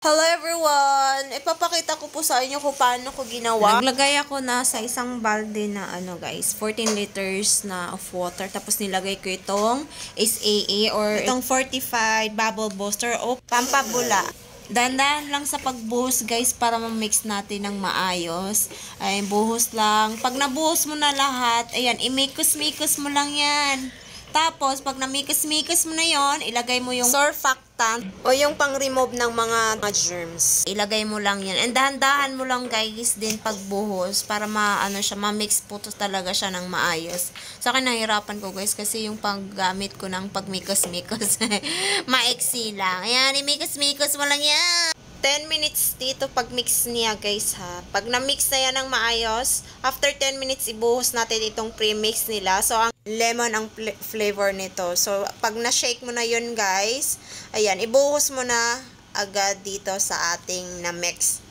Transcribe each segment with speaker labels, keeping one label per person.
Speaker 1: Hello everyone! Ipapakita ko po sa inyo kung paano ko ginawa. Naglagay ako na sa isang balde na guys, 14 liters na of water. Tapos nilagay ko itong SAA or itong fortified bubble booster o pampabula. Dandahan lang sa pagbuhos guys para ma-mix natin ng maayos. Ay, buhos lang. Pag nabuhos mo na lahat, ayan, imikos-mikos mo lang yan. Tapos, pag namikos-mikos mo na yon, ilagay mo yung surfactant o yung pang-remove ng mga germs. Ilagay mo lang yan. And dahan-dahan mo lang guys din pagbuhos para ma-mix po to talaga siya ng maayos. Sa akin, nahirapan ko guys kasi yung paggamit ko ng pagmikos-mikos. Maiksi lang. Ayan, imikos-mikos mo lang yan. 10 minutes dito pag mix niya guys ha. Pag na-mix na yan ng maayos, after 10 minutes ibuhos natin itong pre-mix nila. So, ang lemon ang flavor nito. So, pag na-shake mo na yun guys, ayan, ibuhos mo na agad dito sa ating na-mix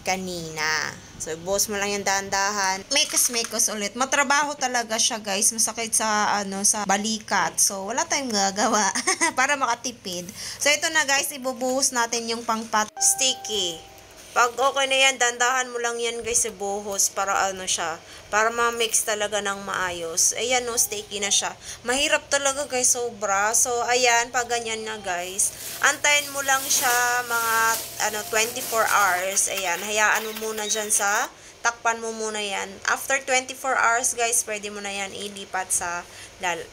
Speaker 1: kanina. So, ibuhos mo lang yung dahan-dahan. Mekos ulit. Matrabaho talaga siya, guys. Masakit sa, sa balikat. So, wala tayong gagawa para makatipid. So, ito na, guys. Ibubuhos natin yung pang-pot sticky. Pag okay na yan, dandahan mo lang yan, guys, ibuhos para siya. Para ma-mix talaga ng maayos. Ayan, no, sticky na siya. Mahirap talaga, guys, sobra. So, ayan, pag ganyan na, guys. Antayin mo lang siya mga, 24 hours. Ayan, hayaan mo muna dyan sa, takpan mo muna yan. After 24 hours, guys, pwede mo na yan ilipat sa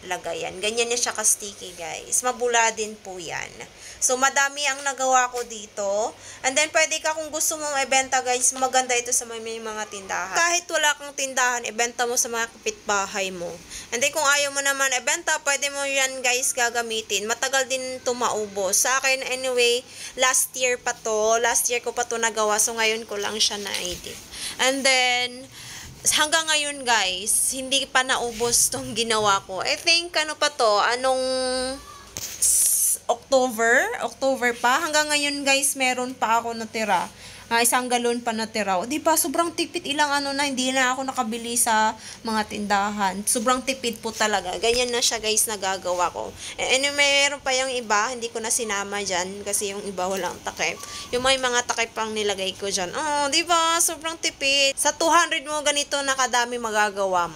Speaker 1: lagayan. Ganyan niya siya ka-sticky, guys. Mabula din po yan. So, madami ang nagawa ko dito. And then, pwede ka kung gusto mong ibenta, guys, maganda ito sa may mga tindahan. Kahit wala kang tindahan, ibenta mo sa mga kapitbahay mo. And then, kung ayaw mo naman ibenta, pwede mo yan, guys, gagamitin. Matagal din ito maubos. Sa akin, anyway, last year pa to. Last year ko pa to nagawa. So, ngayon ko lang siya na-edit. And then, hanggang ngayon guys, hindi pa naubos tong ginawa ko. I think, pa to? October pa. Hanggang ngayon guys, meron pa ako natira. Isang galon pa natira. O, diba, sobrang tipid. Ilang hindi na ako nakabili sa mga tindahan. Sobrang tipid po talaga. Ganyan na siya guys, nagagawa ko. And meron pa yung iba, hindi ko na sinama dyan kasi yung iba walang takip. Yung may mga takip pang nilagay ko dyan. Oh, diba, sobrang tipid. Sa 200 mo ganito na kadami magagawa mo.